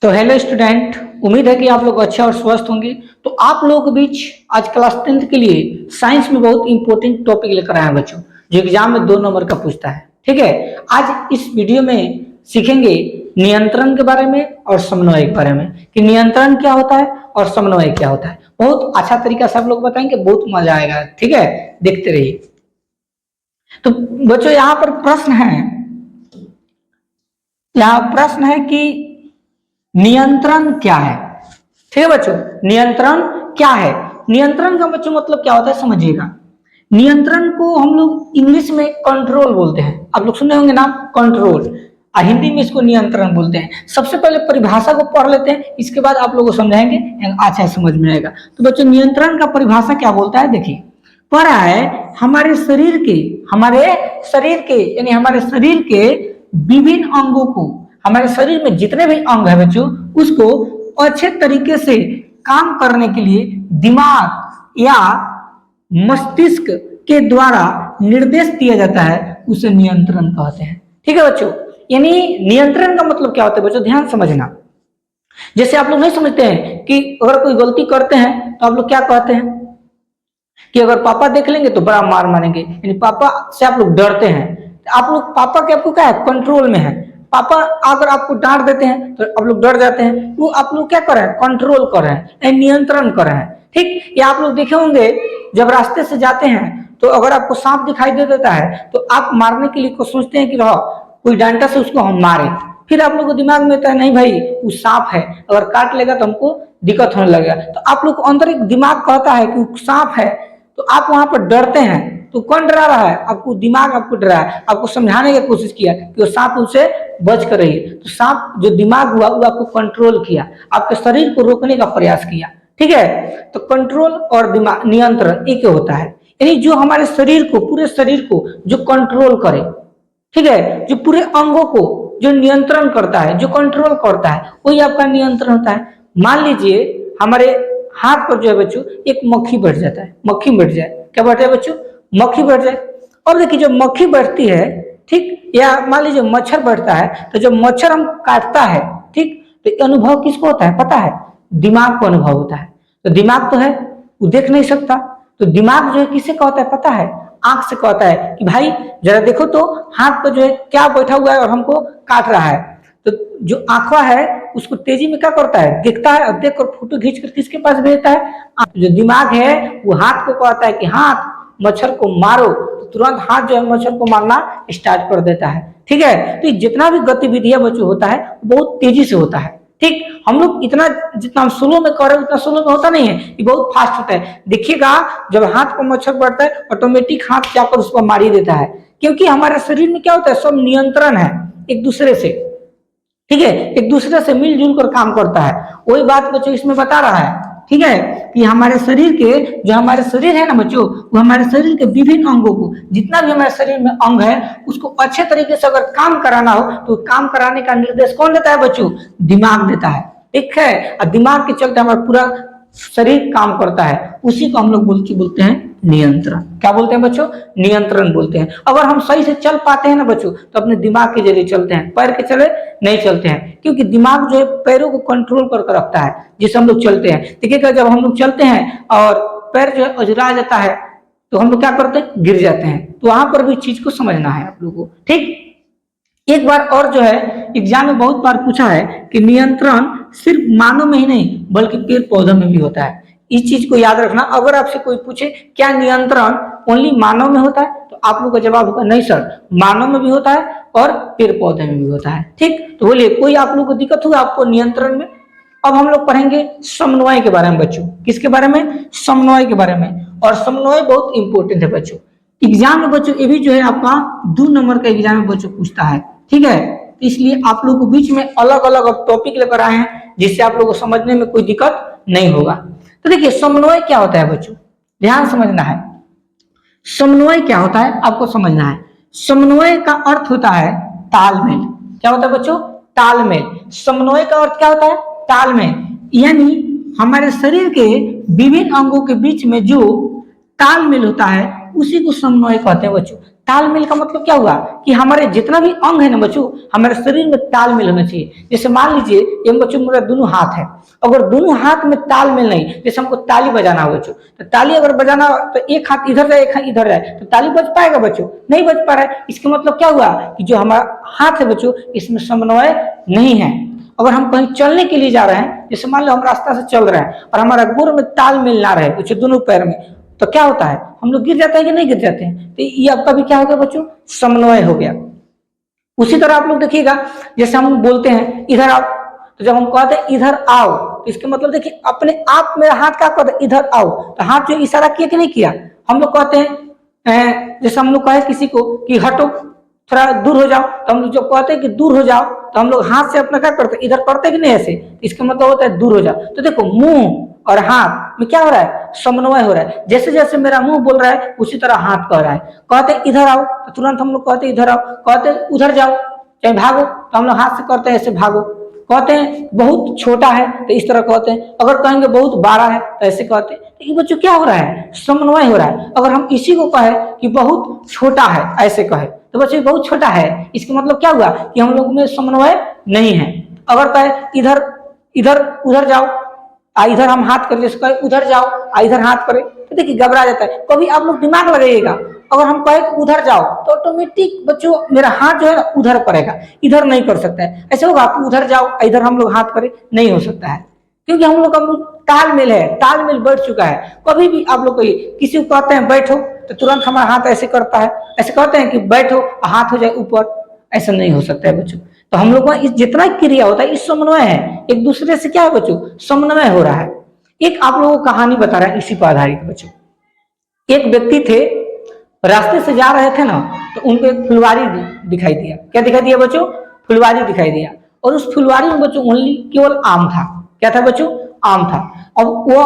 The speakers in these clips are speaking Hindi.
तो हेलो स्टूडेंट, उम्मीद है कि आप लोग अच्छे और स्वस्थ होंगे। तो आप लोगों के बीच आज क्लास 10th के लिए साइंस में बहुत इंपॉर्टेंट टॉपिक लेकर आए हैं बच्चों, जो एग्जाम में 2 नंबर का पूछता है। ठीक है, आज इस वीडियो में सीखेंगे नियंत्रण के बारे में और समन्वय के बारे में, कि नियंत्रण क्या होता है और समन्वय क्या होता है। बहुत अच्छा तरीका से आप लोग बताएंगे, बहुत मजा आएगा। ठीक है, देखते रहिए। तो बच्चों यहाँ पर प्रश्न है, यहाँ प्रश्न है कि नियंत्रण क्या है। ठीक है बच्चों, नियंत्रण क्या है। नियंत्रण का बच्चों मतलब क्या होता है समझिएगा। नियंत्रण को हम लोग इंग्लिश में कंट्रोल बोलते हैं। आप लोग सुने होंगे नाम कंट्रोल, और हिंदी में इसको नियंत्रण बोलते हैं। सबसे पहले परिभाषा को पढ़ लेते हैं, इसके बाद आप लोगों को समझाएंगे, अच्छा समझ में आएगा। तो बच्चों नियंत्रण का परिभाषा क्या बोलता है, देखिए पढ़ा है हमारे शरीर के यानी हमारे शरीर के विभिन्न अंगों को, हमारे शरीर में जितने भी अंग है बच्चों, उसको अच्छे तरीके से काम करने के लिए दिमाग या मस्तिष्क के द्वारा निर्देश दिया जाता है, उसे नियंत्रण कहते हैं। ठीक है बच्चों, यानी नियंत्रण का मतलब क्या होता है बच्चों, ध्यान समझना। जैसे आप लोग नहीं समझते हैं कि अगर कोई गलती करते हैं तो आप लोग क्या कहते हैं कि अगर पापा देख लेंगे तो बड़ा मार मारेंगे, यानी पापा से आप लोग डरते हैं। आप लोग पापा के आपको क्या है, कंट्रोल में है। पापा अगर आपको डांट देते हैं तो आप लोग डर जाते हैं, वो आप लोग क्या कर रहे हैं, कंट्रोल कर रहे हैं, नियंत्रण कर रहे हैं। ठीक, या आप लोग देखे होंगे जब रास्ते से जाते हैं तो अगर आपको सांप दिखाई दे देता है तो आप मारने के लिए को सोचते हैं कि रहो कोई डंडा से उसको हम मारे। फिर आप लोग को दिमाग में आता है नहीं भाई वो सांप है, अगर काट लेगा तो हमको दिक्कत होने लगेगा। तो आप लोग को अंदर एक दिमाग कहता है कि वो सांप है, तो आप वहां पर डरते हैं। तो कौन डरा रहा है, आपको दिमाग आपको डरा है, आपको समझाने की कोशिश किया कि वो सांप उनसे बच कर रही है। तो सांप जो दिमाग हुआ वो आपको कंट्रोल किया, आपके शरीर को रोकने का प्रयास किया। ठीक है, तो कंट्रोल और दिमाग नियंत्रण एक होता है, यानी जो हमारे शरीर को, पूरे शरीर को जो कंट्रोल करे। ठीक है, जो पूरे अंगों को जो नियंत्रण करता है, जो कंट्रोल करता है, वही आपका नियंत्रण होता है। मान लीजिए हमारे हाथ पर जो है बच्चों एक मक्खी बैठ जाता है, मक्खी बैठ जाए, क्या बैठ जाए बच्चों, मक्खी बैठ जाए। और देखिए जब मक्खी बैठती है, ठीक, या मान लीजिए मच्छर बैठता है, तो जब मच्छर हम काटता है, ठीक, तो अनुभव किसको होता है पता है, दिमाग को अनुभव होता है। तो दिमाग तो है वो देख नहीं सकता, तो दिमाग जो है किससे कहता है पता है, आंख से कहता है कि भाई जरा देखो तो हाथ पर जो है क्या बैठा हुआ है और हमको काट रहा है। तो जो आंखवा है उसको तेजी में क्या करता है, देखता है, और देख कर फोटो खींच कर किसके पास भेजता है, जो दिमाग है वो हाथ को कहता है कि हाथ मच्छर को मारो, तो तुरंत हाथ जो है मच्छर को मारना स्टार्ट कर देता है। ठीक है, तो जितना भी गतिविधियां बच्चों होता है बहुत तेजी से होता है। ठीक, हम लोग इतना जितना हम स्लो में कर रहे हैं उतना स्लो में होता नहीं है, ये बहुत फास्ट होता है। देखिएगा जब हाथ पर मच्छर बढ़ता है ऑटोमेटिक हाथ जाकर उसको मार ही देता है, क्योंकि हमारे शरीर में क्या होता है, सब नियंत्रण है एक दूसरे से। ठीक है, एक दूसरे से मिलजुल कर काम करता है। वही बात बच्चों इसमें बता रहा है। ठीक है, कि हमारे शरीर के, जो हमारे शरीर है ना बच्चों, वो हमारे शरीर के विभिन्न अंगों को, जितना भी हमारे शरीर में अंग है उसको अच्छे तरीके से अगर काम कराना हो तो काम कराने का निर्देश कौन देता है बच्चों, दिमाग देता है। ठीक है, और दिमाग के चलते हमारा पूरा शरीर काम करता है, उसी को हम लोग बोलते हैं नियंत्रण। क्या बोलते हैं बच्चों, नियंत्रण बोलते हैं। अगर हम सही से चल पाते हैं ना बच्चों तो अपने दिमाग के जरिए चलते हैं, पैर के चले नहीं चलते हैं, क्योंकि दिमाग जो है पैरों को कंट्रोल करके रखता है जिससे हम लोग चलते हैं। देखिएगा जब हम लोग चलते हैं और पैर जो है अजुरा जाता है तो हम लोग क्या करते हैं, गिर जाते हैं। तो वहां पर भी चीज को समझना है आप लोगों को। ठीक, एक बार और जो है एग्जाम में बहुत बार पूछा है कि नियंत्रण सिर्फ मानव में ही नहीं बल्कि पेड़ पौधों में भी होता है। इस चीज को याद रखना। अगर आपसे कोई पूछे क्या नियंत्रण ओनली मानव में होता है, तो आप लोग का जवाब होगा नहीं सर, मानव में भी होता है और पेड़ पौधे में भी होता है। ठीक, तो बोलिए कोई आप लोग को दिक्कत होगा आपको नियंत्रण में। अब हम लोग पढ़ेंगे समन्वय के बारे में बच्चों। किसके बारे में, समन्वय के बारे में। और समन्वय बहुत इंपॉर्टेंट है बच्चों। एग्जाम में बच्चों ये भी जो है आपका 2 नंबर का एग्जाम में बच्चों पूछता है। ठीक है, तो इसलिए आप लोग को बीच में अलग अलग टॉपिक लेकर आए हैं जिससे आप लोगों को समझने में कोई दिक्कत नहीं होगा। तो देखिए समन्वय क्या होता है बच्चों, ध्यान समझना है। समन्वय क्या होता है आपको समझना है। समन्वय का अर्थ होता है तालमेल। क्या होता है बच्चों, तालमेल। समन्वय का अर्थ क्या होता है, तालमेल, यानी हमारे शरीर के विभिन्न अंगों के बीच में जो तालमेल होता है उसी को समन्वय कहते हैं बच्चों। तालमेल का मतलब क्या हुआ कि हमारे जितना भी अंग है ना बच्चों, हमारे शरीर में तालमेल होना चाहिए। जैसे मान लीजिए ये बच्चों मेरा दोनों हाथ है, अगर दोनों हाथ में तालमेल नहीं, जैसे हमको ताली बजाना हो बच्चों, तो ताली अगर बजाना तो एक हाथ इधर जाए एक हाथ इधर जाए, तो ताली बज पाएगा बच्चों? नहीं बज पा रहा है। इसका मतलब क्या हुआ कि जो हमारा हाथ है बच्चों, इसमें समन्वय नहीं है। अगर हम कहीं चलने के लिए जा रहे हैं, जैसे मान लो हम रास्ता से चल रहे हैं और हमारा गोड़ में तालमेल ना रहे बच्चों दोनों पैर में, तो क्या होता है, हम लोग गिर जाते हैं कि नहीं गिर जाते हैं? तो ये आपका भी क्या हो गया बच्चों, समन्वय हो गया। उसी तरह आप लोग देखिएगा, जैसे हम बोलते हैं इधर आओ, तो जब हम कहते हैं इधर आओ, तो इसके मतलब देखिए अपने आप मेरा हाथ क्या कहता है, इधर आओ, तो हाथ जो इशारा किया कि नहीं किया? हम लोग कहते हैं जैसे हम लोग कहे किसी को कि हटो थोड़ा दूर हो जाओ, तो हम लोग जब कहते हैं कि दूर हो जाओ, तो हम लोग हाथ से अपना क्या करते हैं, इधर करते हैं कि नहीं ऐसे, इसका मतलब होता है दूर हो जाओ। तो देखो मुंह और हाथ में क्या हो रहा है, समन्वय हो रहा है। जैसे जैसे मेरा मुंह बोल रहा है उसी तरह हाथ कह रहा है। कहते हैं इधर आओ, तो तुरंत हम लोग कहते हैं इधर आओ, कहते हैं उधर जाओ चाहे भागो, तो हम लोग हाथ से करते हैं ऐसे भागो। कहते हैं बहुत छोटा है, तो इस तरह कहते हैं। अगर कहेंगे बहुत बड़ा है, तो ऐसे कहते हैं। तो ये बच्चों क्या हो रहा है, समन्वय हो रहा है। अगर हम इसी को कहे कि बहुत छोटा है, ऐसे कहे, तो बच्चों बहुत छोटा है, इसका मतलब क्या हुआ कि हम लोग में समन्वय नहीं है। अगर कहे इधर इधर उधर जाओ, इधर हम हाथ करें, जैसे कहे उधर जाओ इधर हाथ करें, तो देखिए घबरा जाता है। कभी आप लोग दिमाग लगाइएगा, अगर हम कहे उधर जाओ तो ऑटोमेटिक बच्चों मेरा हाथ जो है ना उधर पड़ेगा, इधर नहीं कर सकता है। ऐसे होगा कि उधर जाओ इधर हम लोग हाथ करें, नहीं हो सकता है, क्योंकि हम लोग तालमेल है, तालमेल बढ़ चुका है। कभी भी आप लोग किसी को कहते हैं बैठो, तो तुरंत हमारा हाथ ऐसे करता है, ऐसे कहते हैं कि बैठो हाथ हो जाए ऊपर, ऐसा नहीं हो सकता है बच्चों। तो हम लोग इस जितना क्रिया होता है इस समन्वय है, एक दूसरे से क्या है बच्चों, समन्वय हो रहा है। एक आप लोगों को कहानी बता रहा है इसी पर आधारित बच्चों। एक व्यक्ति थे, रास्ते से जा रहे थे ना, तो उनको एक फुलवारी दिखाई दिया। क्या दिखाई दिया बच्चों, फुलवारी दिखाई दिया। और उस फुलवारी में बच्चों ओनली केवल आम था। क्या था बच्चों, आम था। अब वो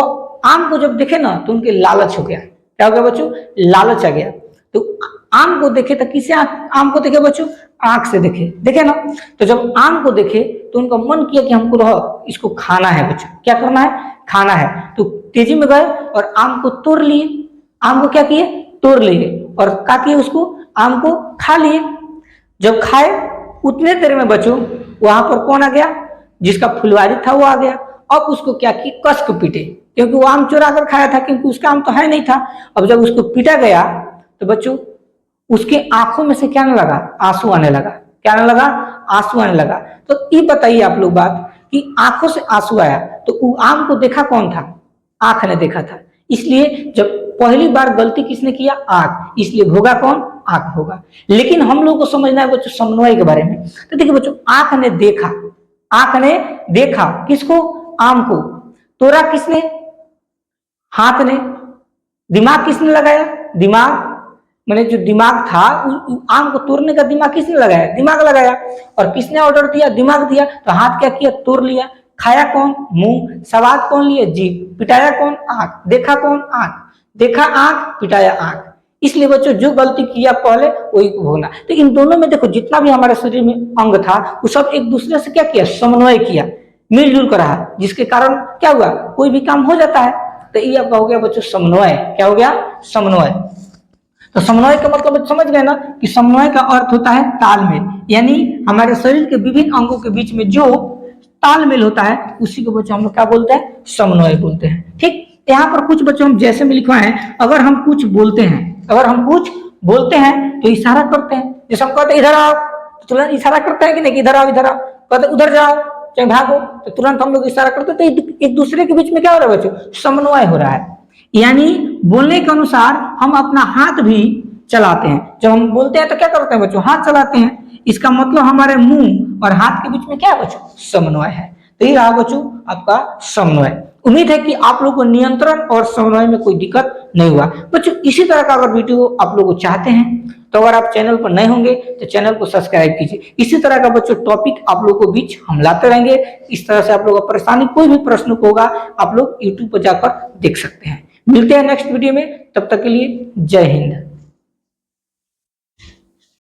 आम को जब देखे ना तो उनके लालच हो गया। क्या हो गया बच्चों, लालच आ गया। तो आम को देखे तो किसे आम को देखे बच्चों, आंख से देखे ना। तो जब आम को देखे तो उनका मन किया कि हमको रहो इसको खाना है बच्चों। क्या करना है, खाना है। तो तेजी में गए और आम को तोड़ लिए। आम को क्या किए, तोड़ लिए और क्या किए, उसको आम को खा लिए। जब खाए उतने देर में बच्चों वहां पर कौन आ गया, जिसका फुलवारी था वो आ गया। अब उसको क्या किया, कस को पीटे, क्योंकि वो आम चुरा कर खाया था, क्योंकि उसका आम तो है नहीं था। अब जब उसको पीटा गया तो बच्चों उसके आंखों में से क्या आने लगा, आंसू आने लगा। क्या आने लगा, आंसू आने लगा। तो ये बताइए आप लोग बात कि आंखों से आंसू आया, तो वो आम को देखा कौन था, आंख ने देखा था। इसलिए जब पहली बार गलती किसने किया, आंख, इसलिए भोगा कौन, आंख भोगा। लेकिन हम लोग को समझना है बच्चों समन्वय के बारे में। तो देखिए बच्चों आंख ने देखा, आंख ने देखा किसको, आम को। तोड़ा किसने, हाथ ने। दिमाग किसने लगाया, दिमाग मैंने जो दिमाग था आम को तोड़ने का दिमाग किसने लगाया, दिमाग लगाया। और किसने ऑर्डर दिया, दिमाग दिया। तो हाथ क्या किया, तोड़ लिया। खाया कौन, मुंह। स्वाद कौन लिए, जीभ। पिटाया कौन, आंख। देखा कौन, आंख। देखा आंख, पिटाया आंख। इसलिए बच्चों जो गलती किया पहले वही को भोगना। तो इन दोनों में देखो जितना भी हमारे शरीर में अंग था वो सब एक दूसरे से क्या किया, समन्वय किया, मिलजुल कर रहा, जिसके कारण क्या हुआ, कोई भी काम हो जाता है। तो ये आपका हो गया बच्चों समन्वय। क्या हो गया, समन्वय। तो समन्वय का मतलब समझ गए ना कि समन्वय का अर्थ होता है तालमेल, यानी हमारे शरीर के विभिन्न अंगों के बीच में जो तालमेल होता है उसी को बच्चों हम लोग क्या बोलते हैं, समन्वय बोलते हैं। ठीक, यहाँ पर कुछ बच्चों हम जैसे में लिखवाए हैं, अगर हम कुछ बोलते हैं, अगर हम कुछ बोलते हैं तो इशारा करते हैं। जैसे हम कहते हैं इधर आओ, तो तुरंत इशारा करते हैं कि नहीं, इधर आओ, इधर आओ। कहते उधर जाओ चाहे भागो, तो तुरंत हम लोग इशारा करते हैं। तो एक दूसरे के बीच में क्या हो रहा है बच्चों, समन्वय हो रहा है। यानी बोलने के अनुसार हम अपना हाथ भी चलाते हैं। जब हम बोलते हैं तो क्या करते हैं बच्चों, हाथ चलाते हैं। इसका मतलब हमारे मुंह और हाथ के बीच में क्या है बच्चों, समन्वय है। तो ये रहा बच्चों आपका समन्वय। उम्मीद है कि आप लोगों को नियंत्रण और समन्वय में कोई दिक्कत नहीं हुआ। बच्चों इसी तरह का अगर वीडियो आप लोग चाहते हैं तो अगर आप चैनल पर नए होंगे तो चैनल को सब्सक्राइब कीजिए। इसी तरह का बच्चों टॉपिक आप लोगों को बीच हम लाते रहेंगे। इस तरह से आप लोगों का परेशानी कोई भी प्रश्न होगा आप लोग यूट्यूब पर जाकर देख सकते हैं। मिलते हैं नेक्स्ट वीडियो में, तब तक के लिए जय हिंद।